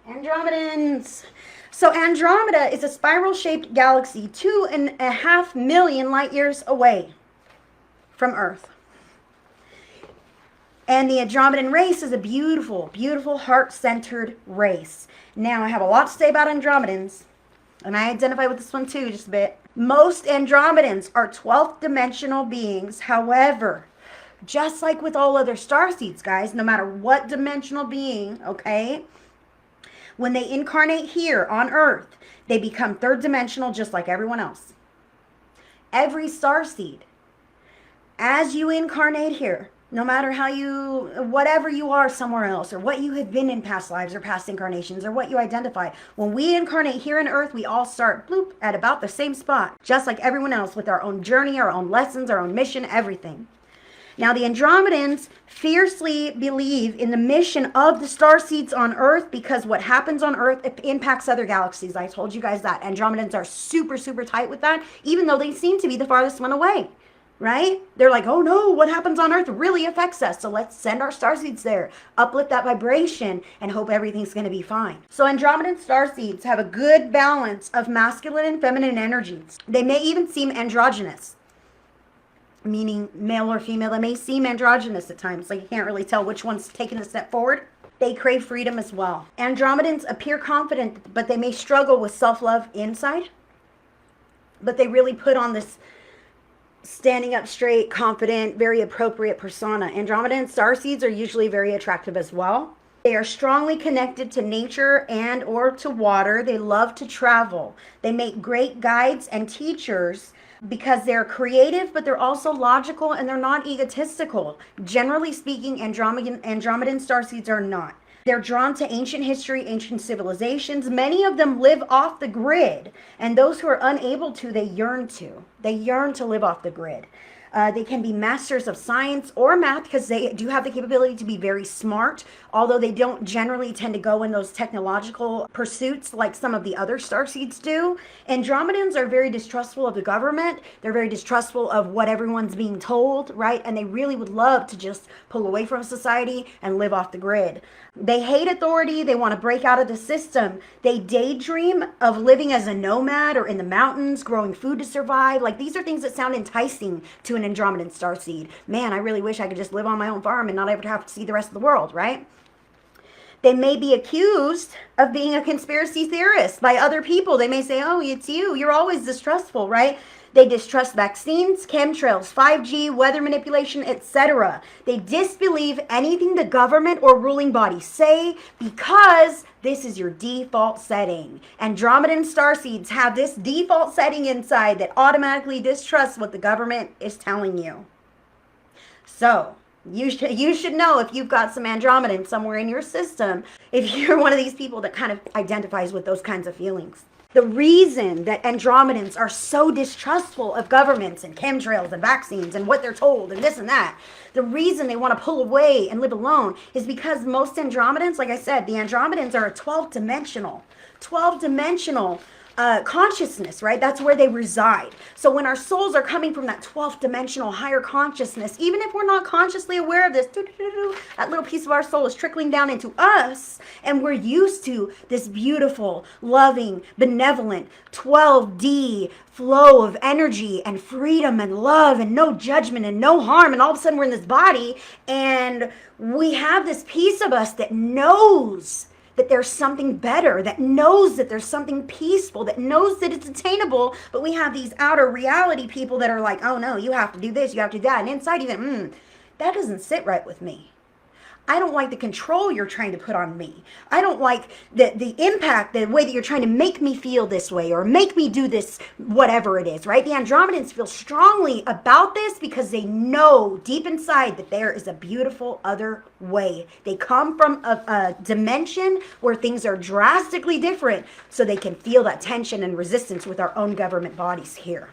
Andromedans. So Andromeda is a spiral-shaped galaxy 2.5 million light years away from Earth. And the Andromedan race is a beautiful, beautiful heart-centered race. Now, I have a lot to say about Andromedans, and I identify with this one too, just a bit. Most Andromedans are 12th dimensional beings. However, just like with all other starseeds, guys, no matter what dimensional being, okay, when they incarnate here on Earth, they become third dimensional just like everyone else. Every starseed, as you incarnate here, no matter how you, whatever you are somewhere else, or what you have been in past lives or past incarnations, or what you identify, when we incarnate here on Earth, we all start, bloop, at about the same spot, just like everyone else, with our own journey, our own lessons, our own mission, everything. Now, the Andromedans fiercely believe in the mission of the starseeds on Earth, because what happens on Earth impacts other galaxies. I told you guys that. Andromedans are super, super tight with that, even though they seem to be the farthest one away. Right? They're like, oh no, what happens on Earth really affects us. So let's send our starseeds there, uplift that vibration, and hope everything's going to be fine. So Andromedan starseeds have a good balance of masculine and feminine energies. They may even seem androgynous, meaning male or female. They may seem androgynous at times, like you can't really tell which one's taking a step forward. They crave freedom as well. Andromedans appear confident, but they may struggle with self-love inside. But they really put on this standing up straight, confident, very appropriate persona. Andromedan starseeds are usually very attractive as well. They are strongly connected to nature and or to water. They love to travel. They make great guides and teachers because they're creative, but they're also logical and they're not egotistical. Generally speaking, Andromedan starseeds are not. They're drawn to ancient history, ancient civilizations. Many of them live off the grid, and those who are unable to, they yearn to. They yearn to live off the grid. They can be masters of science or math because they do have the capability to be very smart, although they don't generally tend to go in those technological pursuits like some of the other starseeds do. Andromedans are very distrustful of the government. They're very distrustful of what everyone's being told, right? And they really would love to just pull away from society and live off the grid. They hate authority. They want to break out of the system. They daydream of living as a nomad or in the mountains, growing food to survive. Like, these are things that sound enticing to an Andromedan starseed. Man, I really wish I could just live on my own farm and not ever have to see the rest of the world, right? They may be accused of being a conspiracy theorist by other people. They may say, oh, it's you. You're always distrustful, right? They distrust vaccines, chemtrails, 5G, weather manipulation, etc. They disbelieve anything the government or ruling bodies say because this is your default setting. Andromedan starseeds have this default setting inside that automatically distrusts what the government is telling you. So, you should know if you've got some Andromedan somewhere in your system, if you're one of these people that kind of identifies with those kinds of feelings. The reason that Andromedans are so distrustful of governments and chemtrails and vaccines and what they're told and this and that, the reason they want to pull away and live alone is because most Andromedans, like I said, the Andromedans are a 12-dimensional consciousness, right? That's where they reside. So when our souls are coming from that 12th dimensional higher consciousness, even if we're not consciously aware of this, that little piece of our soul is trickling down into us, and we're used to this beautiful, loving, benevolent 12D flow of energy and freedom and love and no judgment and no harm, and all of a sudden we're in this body and we have this piece of us that knows that there's something better, that knows that there's something peaceful, that knows that it's attainable, but we have these outer reality people that are like, oh no, you have to do this, you have to do that, and inside you think, that doesn't sit right with me. I don't like the control you're trying to put on me. I don't like the impact, the way that you're trying to make me feel this way or make me do this, whatever it is, right? The Andromedans feel strongly about this because they know deep inside that there is a beautiful other way. They come from a dimension where things are drastically different, so they can feel that tension and resistance with our own government bodies here.